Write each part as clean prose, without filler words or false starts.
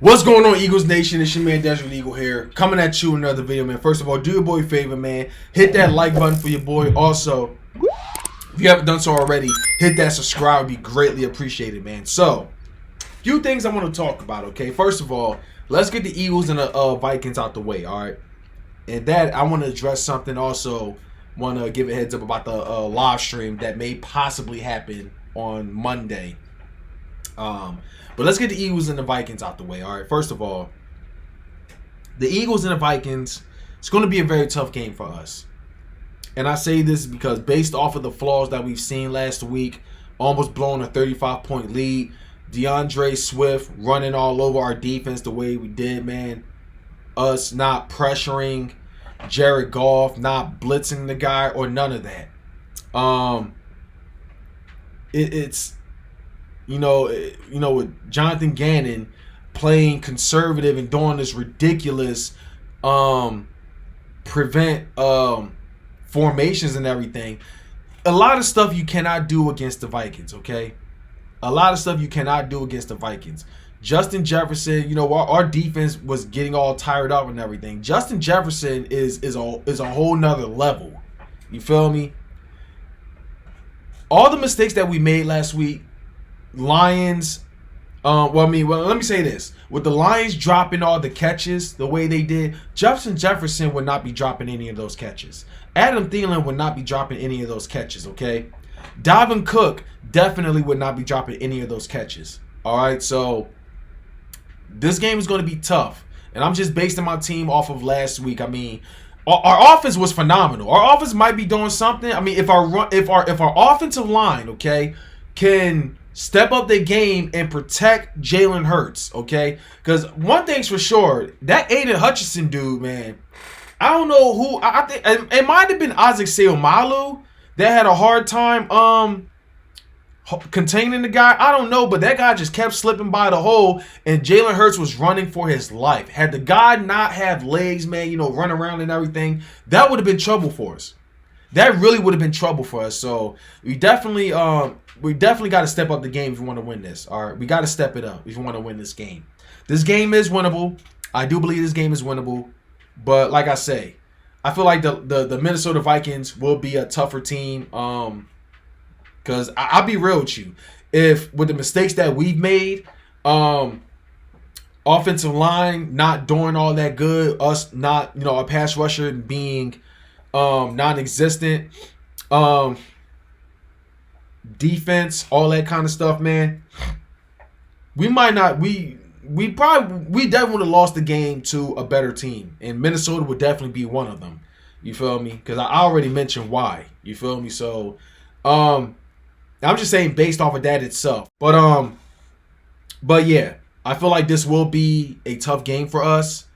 What's going on, Eagles Nation? It's your man Desert Eagle here, coming at you with another video, man. First of all, do your boy a favor, man. Hit that like button for your boy. Also, if you haven't done so already, hit that subscribe. Would be greatly appreciated, man. So, few things I want to talk about, okay? First of all, let's get the Eagles and the Vikings out the way, all right? And that, I want to address something. Also, want to give a heads up about the live stream that may possibly happen on Monday. But let's get the Eagles and the Vikings out the way, all right? First of all, the Eagles and the Vikings, it's going to be a very tough game for us. And I say this because based off of the flaws that we've seen last week, almost blowing a 35-point lead, DeAndre Swift running all over our defense the way we did, man. Us not pressuring Jared Goff, not blitzing the guy, or none of that. It's with Jonathan Gannon playing conservative and doing this ridiculous prevent formations and everything. A lot of stuff you cannot do against the Vikings, okay? A lot of stuff you cannot do against the Vikings. Justin Jefferson, our defense was getting all tired up and everything. Justin Jefferson is a whole nother level. You feel me? All the mistakes that we made last week, Lions, let me say this. With the Lions dropping all the catches the way they did, Justin Jefferson would not be dropping any of those catches. Adam Thielen would not be dropping any of those catches, okay? Dalvin Cook definitely would not be dropping any of those catches. All right, so this game is going to be tough. And I'm just basing my team off of last week. I mean, our offense was phenomenal. Our offense might be doing something. I mean, if our offensive line, okay, can step up their game and protect Jalen Hurts, okay? Because one thing's for sure, that Aiden Hutchinson dude, man, I don't know who. I think it might have been Isaac Seumalo that had a hard time containing the guy. I don't know, but that guy just kept slipping by the hole, and Jalen Hurts was running for his life. Had the guy not have legs, man, run around and everything, that would have been trouble for us. That really would have been trouble for us. So we definitely got to step up the game if we want to win this. All right, we got to step it up if we want to win this game. This game is winnable. I do believe this game is winnable. But like I say, I feel like the Minnesota Vikings will be a tougher team. Because I'll be real with you, if with the mistakes that we've made, offensive line not doing all that good, us not, our pass rusher being non-existent, defense, all that kind of stuff, man. We definitely would have lost the game to a better team, and Minnesota would definitely be one of them. You feel me? Because I already mentioned why. You feel me? So, I'm just saying based off of that itself. But yeah, I feel like this will be a tough game for us.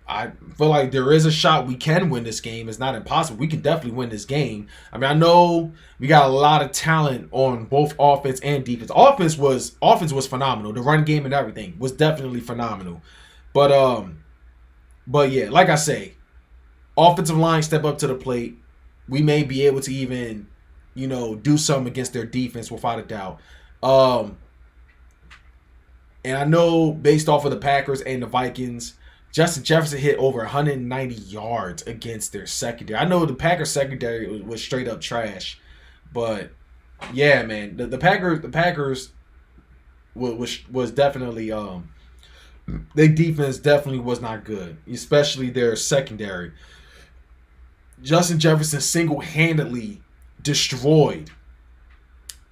I feel like there is a shot we can win this game. It's not impossible. We can definitely win this game. I mean, I know we got a lot of talent on both offense and defense. Offense was phenomenal. The run game and everything was definitely phenomenal. But yeah, like I say, offensive line step up to the plate. We may be able to even, do something against their defense without a doubt. And I know based off of the Packers and the Vikings, Justin Jefferson hit over 190 yards against their secondary. I know the Packers secondary was straight up trash, but yeah, man, the Packers was definitely their defense definitely was not good, especially their secondary. Justin Jefferson single-handedly destroyed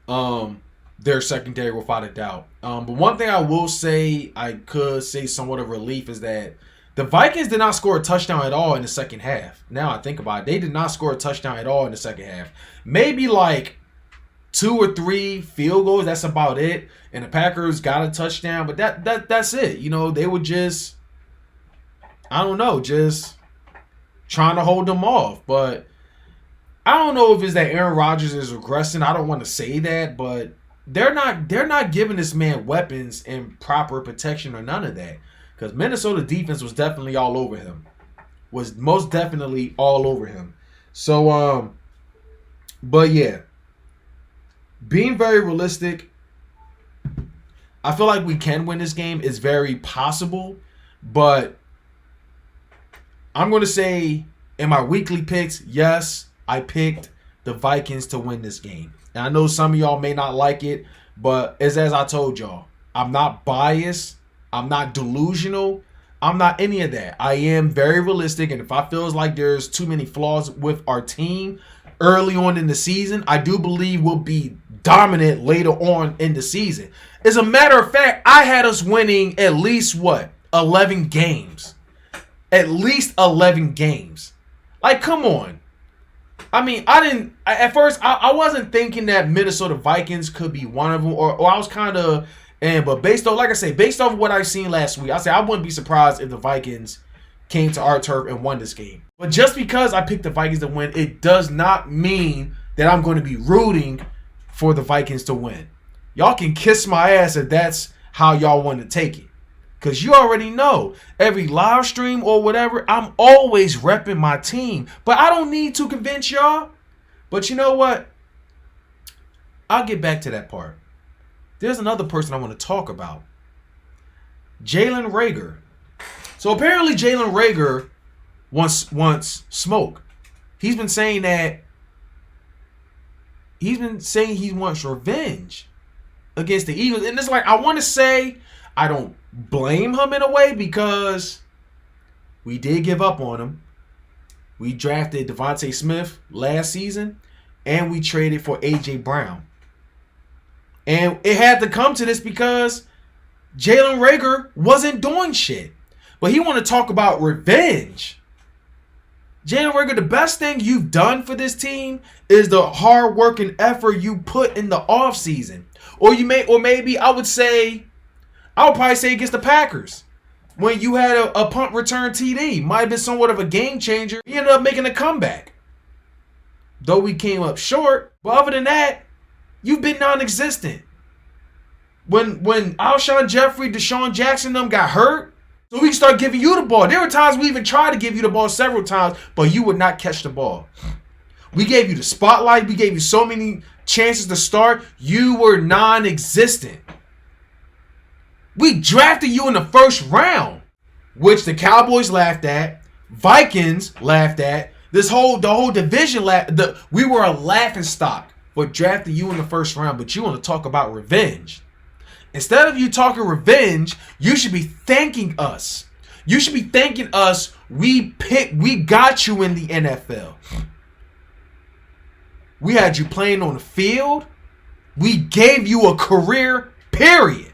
their secondary without a doubt. But one thing I will say, I could say somewhat of relief, is that the Vikings did not score a touchdown at all in the second half. Now I think about it, they did not score a touchdown at all in the second half. Maybe like 2 or 3 field goals. That's about it. And the Packers got a touchdown, but that's it. They were just, I don't know, just trying to hold them off. But I don't know if it's that Aaron Rodgers is regressing. I don't want to say that, but they're not giving this man weapons and proper protection or none of that. Because Minnesota defense was definitely all over him. Was most definitely all over him. So, but yeah. Being very realistic, I feel like we can win this game. It's very possible, but I'm going to say in my weekly picks, yes, I picked the Vikings to win this game. And I know some of y'all may not like it, but as I told y'all, I'm not biased. I'm not delusional. I'm not any of that. I am very realistic, and if I feel like there's too many flaws with our team early on in the season, I do believe we'll be dominant later on in the season. As a matter of fact, I had us winning at least, 11 games. At least 11 games. Like, come on. I mean, at first, I wasn't thinking that Minnesota Vikings could be one of them, or I was kind of, but based on, like I say, based off what I've seen last week, I wouldn't be surprised if the Vikings came to our turf and won this game. But just because I picked the Vikings to win, it does not mean that I'm going to be rooting for the Vikings to win. Y'all can kiss my ass if that's how y'all want to take it. Because you already know, every live stream or whatever, I'm always repping my team. But I don't need to convince y'all. But you know what? I'll get back to that part. There's another person I want to talk about. Jalen Reagor. So apparently Jalen Reagor wants smoke. He's been saying he wants revenge against the Eagles. And it's like, I want to say I don't blame him in a way, because we did give up on him. We drafted Devontae Smith last season, and we traded for A.J. Brown. And it had to come to this because Jalen Reagor wasn't doing shit. But he want to talk about revenge. Jalen Reagor, the best thing you've done for this team is the hard work and effort you put in the offseason. Or maybe I would probably say against the Packers, when you had a punt return TD. Might have been somewhat of a game changer. He ended up making a comeback. Though we came up short. But other than that, you've been non-existent. When Alshon Jeffrey, Deshaun Jackson, them got hurt, so we can start giving you the ball. There were times we even tried to give you the ball several times, but you would not catch the ball. We gave you the spotlight. We gave you so many chances to start. You were non-existent. We drafted you in the first round, which the Cowboys laughed at, Vikings laughed at, the whole division laughed. We were a laughing stock for drafting you in the first round, but you want to talk about revenge. Instead of you talking revenge, you should be thanking us. You should be thanking us. We got you in the NFL. We had you playing on the field. We gave you a career, period.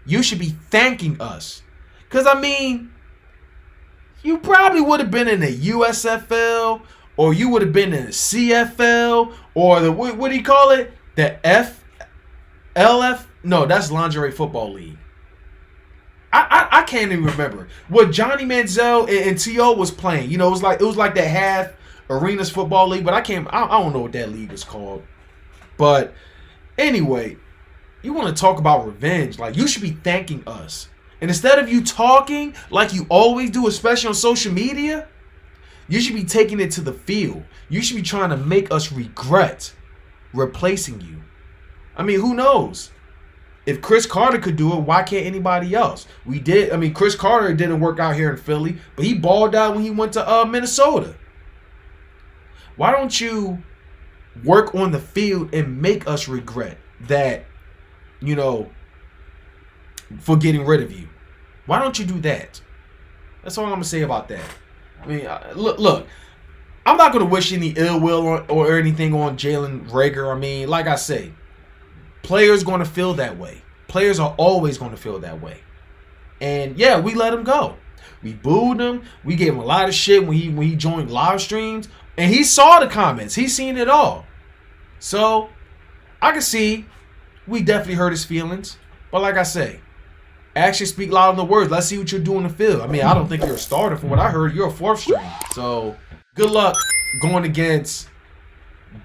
You should be thanking us. Because, I mean, you probably would have been in the USFL, or you would have been in the CFL, or the, what do you call it? The LF? No, that's Lingerie Football League. I can't even remember what Johnny Manziel and T.O. was playing. You know, it was like that half Arenas Football League, but I don't know what that league is called. But anyway, you want to talk about revenge, like, you should be thanking us. And instead of you talking like you always do, especially on social media, you should be taking it to the field. You should be trying to make us regret replacing you. I mean, who knows? If Chris Carter could do it, why can't anybody else? Chris Carter didn't work out here in Philly, but he balled out when he went to Minnesota. Why don't you work on the field and make us regret that, you know, for getting rid of you? Why don't you do that? That's all I'm going to say about that. I mean, look, I'm not going to wish any ill will or anything on Jalen Reagor. I mean, like I say, players going to feel that way. Players are always going to feel that way. And yeah, we let him go. We booed him. We gave him a lot of shit when he joined live streams. And he saw the comments. He's seen it all. So I can see we definitely hurt his feelings. But like I say, actions speak louder than words. Let's see what you're doing in the field. I mean, I don't think you're a starter. From what I heard, you're a fourth string. So good luck going against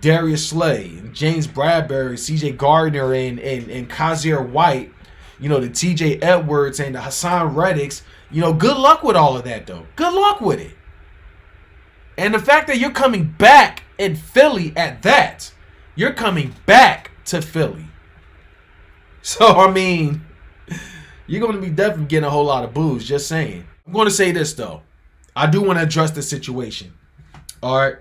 Darius Slay, James Bradbury, CJ Gardner, and Kazir White, you know, the TJ Edwards and the Hassan Reddicks. You know, good luck with all of that, though. Good luck with it. And the fact that you're coming back in Philly at that, you're coming back to Philly. So, I mean, you're going to be definitely getting a whole lot of boos, just saying. I'm going to say this, though. I do want to address the situation. All right.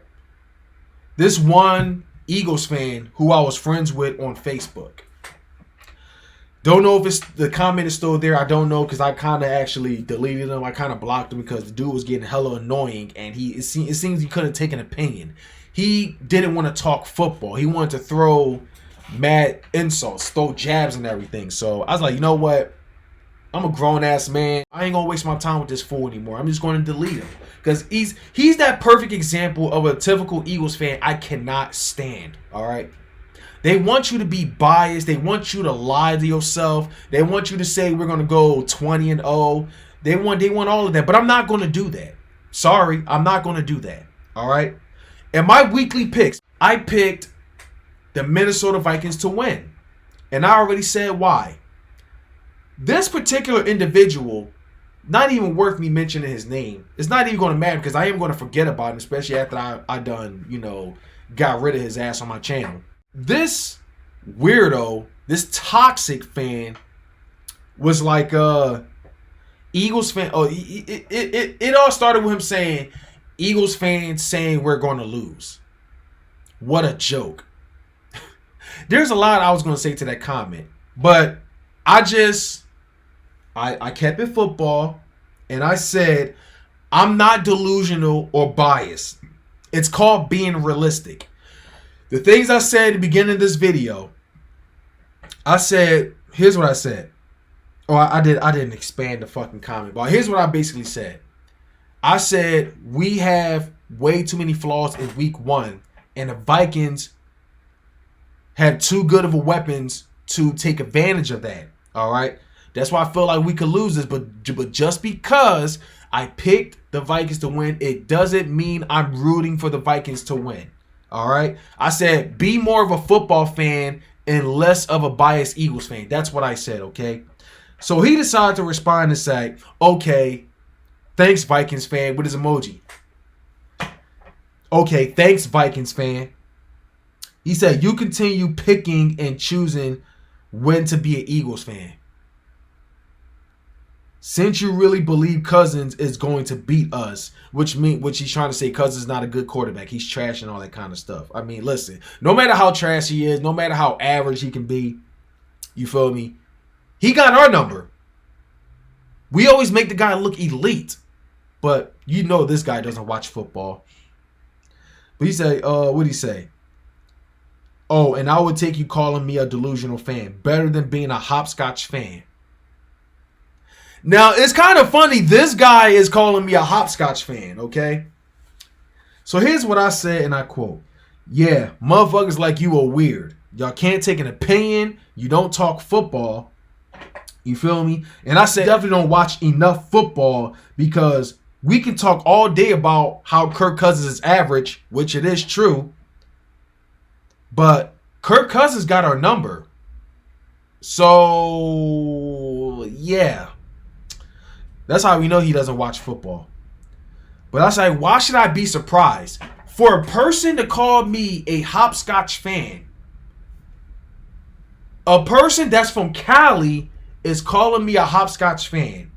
This one Eagles fan who I was friends with on Facebook. Don't know if the comment is still there. I don't know because I kind of actually deleted him. I kind of blocked him because the dude was getting hella annoying, and it seems he couldn't take an opinion. He didn't want to talk football. He wanted to throw mad insults, throw jabs and everything. So I was like, you know what? I'm a grown-ass man. I ain't going to waste my time with this fool anymore. I'm just going to delete him. Because he's that perfect example of a typical Eagles fan I cannot stand. All right? They want you to be biased. They want you to lie to yourself. They want you to say we're going to go 20-0. They want all of that. But I'm not going to do that. Sorry, I'm not going to do that. All right? And my weekly picks, I picked the Minnesota Vikings to win. And I already said why. This particular individual, not even worth me mentioning his name. It's not even going to matter because I am going to forget about him, especially after I done, got rid of his ass on my channel. This weirdo, this toxic fan was like Eagles fan. Oh, it all started with him saying Eagles fans saying we're going to lose. What a joke. There's a lot I was going to say to that comment, but I kept it football, and I said, I'm not delusional or biased. It's called being realistic. The things I said at the beginning of this video, I said, here's what I said. I didn't expand the fucking comment, but here's what I basically said. I said, we have way too many flaws in week 1, and the Vikings had too good of a weapons to take advantage of that. All right? That's why I feel like we could lose this, but just because I picked the Vikings to win, it doesn't mean I'm rooting for the Vikings to win. All right? I said be more of a football fan and less of a biased Eagles fan. That's what I said, okay? So he decided to respond and say, okay, thanks, Vikings fan, with his emoji. Okay, thanks, Vikings fan. He said, you continue picking and choosing when to be an Eagles fan. Since you really believe Cousins is going to beat us, which he's trying to say Cousins is not a good quarterback. He's trash and all that kind of stuff. I mean, listen, no matter how trash he is, no matter how average he can be, you feel me? He got our number. We always make the guy look elite, but you know this guy doesn't watch football. But he said, what'd he say? Oh, and I would take you calling me a delusional fan. Better than being a hopscotch fan. Now, it's kind of funny. This guy is calling me a hopscotch fan, okay? So here's what I said, and I quote. Yeah, motherfuckers like you are weird. Y'all can't take an opinion. You don't talk football. You feel me? And I said definitely don't watch enough football because we can talk all day about how Kirk Cousins is average, which it is true. But Kirk Cousins got our number. So, yeah. That's how we know he doesn't watch football. But I was like, why should I be surprised? For a person to call me a hopscotch fan, a person that's from Cali is calling me a hopscotch fan.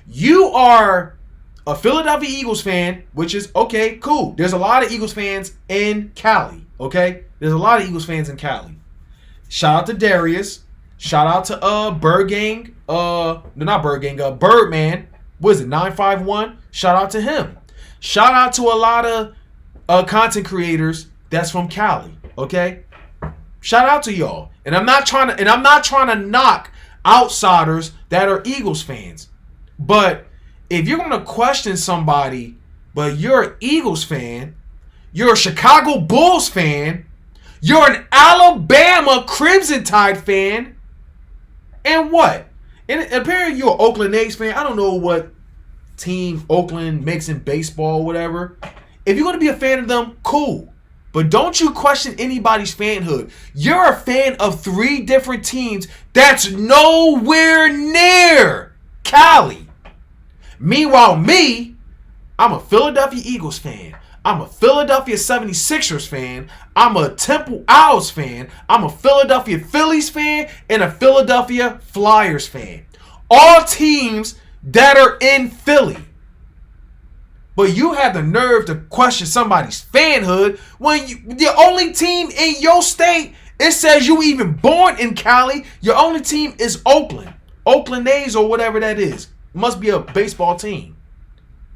You are a Philadelphia Eagles fan, which is, okay, cool. There's a lot of Eagles fans in Cali, okay? There's a lot of Eagles fans in Cali. Shout out to Darius. Shout out to Birdman. What is it, 951? Shout out to him. Shout out to a lot of content creators that's from Cali, okay? Shout out to y'all. And I'm not trying to knock outsiders that are Eagles fans. But if you're going to question somebody, but you're an Eagles fan, you're a Chicago Bulls fan, you're an Alabama Crimson Tide fan, and what? And apparently you're an Oakland A's fan. I don't know what team Oakland makes in baseball or whatever. If you're going to be a fan of them, cool. But don't you question anybody's fanhood. You're a fan of 3 different teams that's nowhere near Cali. Meanwhile, I'm a Philadelphia Eagles fan. I'm a Philadelphia 76ers fan. I'm a Temple Owls fan. I'm a Philadelphia Phillies fan and a Philadelphia Flyers fan. All teams that are in Philly. But you have the nerve to question somebody's fanhood when the only team in your state, it says you even born in Cali. Your only team is Oakland. Oakland A's or whatever that is. Must be a baseball team.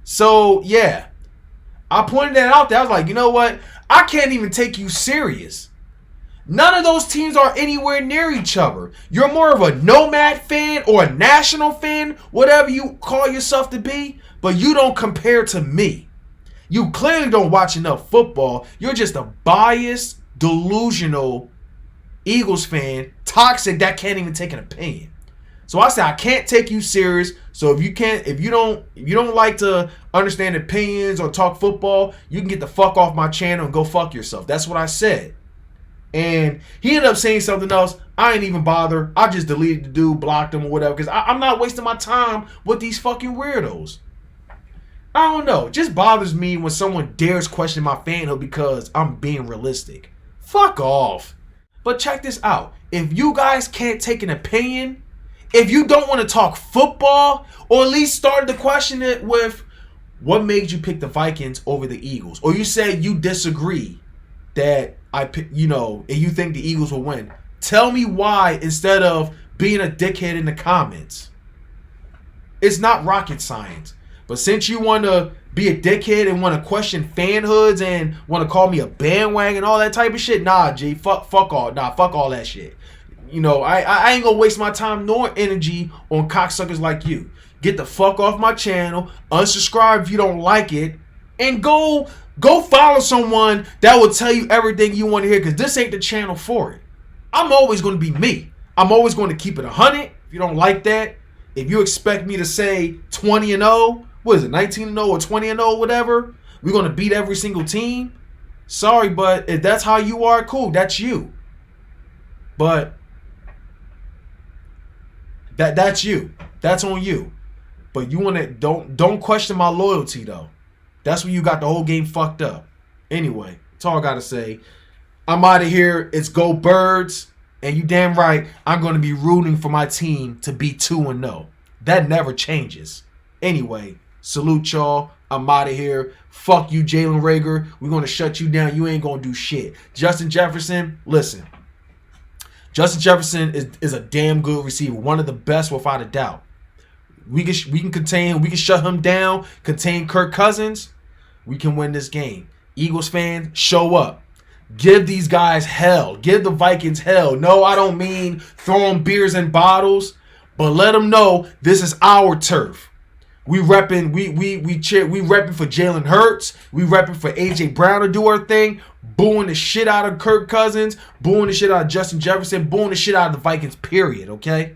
So, yeah. I pointed that out there. I was like, you know what? I can't even take you serious. None of those teams are anywhere near each other. You're more of a Nomad fan or a National fan, whatever you call yourself to be, but you don't compare to me. You clearly don't watch enough football. You're just a biased, delusional Eagles fan, toxic, that can't even take an opinion. So I said I can't take you serious. So if you don't like to understand opinions or talk football, you can get the fuck off my channel and go fuck yourself. That's what I said. And he ended up saying something else. I ain't even bother. I just deleted the dude, blocked him or whatever, because I'm not wasting my time with these fucking weirdos. I don't know. It just bothers me when someone dares question my fanhood because I'm being realistic. Fuck off. But check this out. If you guys can't take an opinion, if you don't want to talk football, or at least start to question it with what made you pick the Vikings over the Eagles, or you say you disagree that and you think the Eagles will win, tell me why instead of being a dickhead in the comments. It's not rocket science. But since you want to be a dickhead and want to question fanhoods and want to call me a bandwagon and all that type of shit, nah, G, fuck all that shit. I ain't gonna waste my time nor energy on cocksuckers like you. Get the fuck off my channel, unsubscribe if you don't like it, and go follow someone that will tell you everything you want to hear, because this ain't the channel for it. I'm always going to be me. I'm always going to keep it 100. If you don't like that, if you expect me to say 20-0, what is it, 19-0 or 20-0, whatever, we're going to beat every single team. Sorry, but if that's how you are, cool, that's you. But that's you. That's on you. But you want to don't question my loyalty though. That's when you got the whole game fucked up. Anyway, that's all I gotta say. I'm out of here. It's Go Birds. And you damn right, I'm going to be rooting for my team to be 2-0. That never changes. Anyway, salute y'all. I'm out of here. Fuck you, Jalen Reagor. We're going to shut you down. You ain't going to do shit. Justin Jefferson, listen. Justin Jefferson is a damn good receiver. One of the best without a doubt. We can shut him down, contain Kirk Cousins. We can win this game. Eagles fans, show up. Give these guys hell. Give the Vikings hell. No, I don't mean throwing beers in bottles, but let them know this is our turf. We repping for Jalen Hurts. We repping for AJ Brown to do her thing. Booing the shit out of Kirk Cousins. Booing the shit out of Justin Jefferson. Booing the shit out of the Vikings, period, okay?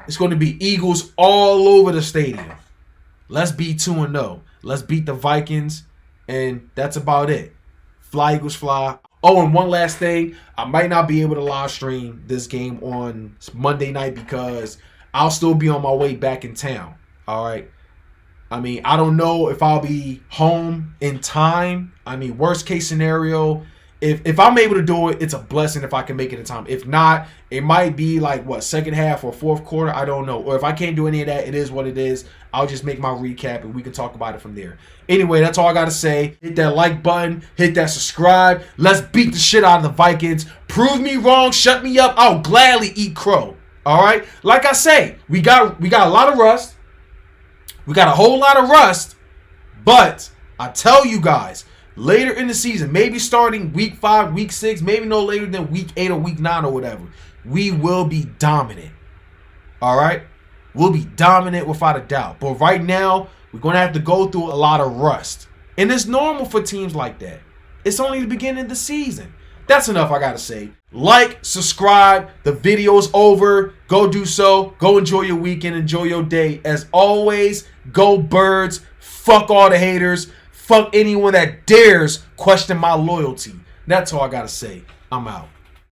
It's going to be Eagles all over the stadium. Let's be 2-0. Let's beat the Vikings, and that's about it. Fly, Eagles, fly. Oh, and one last thing. I might not be able to live stream this game on Monday night because I'll still be on my way back in town. All right. I mean, I don't know if I'll be home in time. I mean, worst case scenario, if I'm able to do it, it's a blessing if I can make it in time. If not, it might be like, second half or fourth quarter? I don't know. Or if I can't do any of that, it is what it is. I'll just make my recap and we can talk about it from there. Anyway, that's all I got to say. Hit that like button. Hit that subscribe. Let's beat the shit out of the Vikings. Prove me wrong. Shut me up. I'll gladly eat crow. All right? Like I say, we got a lot of rust. We got a whole lot of rust. But I tell you guys, later in the season, maybe starting week 5, week 6, maybe no later than week 8 or week 9 or whatever, we will be dominant. All right? We'll be dominant without a doubt. But right now, we're going to have to go through a lot of rust. And it's normal for teams like that. It's only the beginning of the season. That's enough I got to say. Like, subscribe. The video's over. Go do so. Go enjoy your weekend. Enjoy your day. As always, go Birds. Fuck all the haters. Fuck anyone that dares question my loyalty. That's all I got to say. I'm out.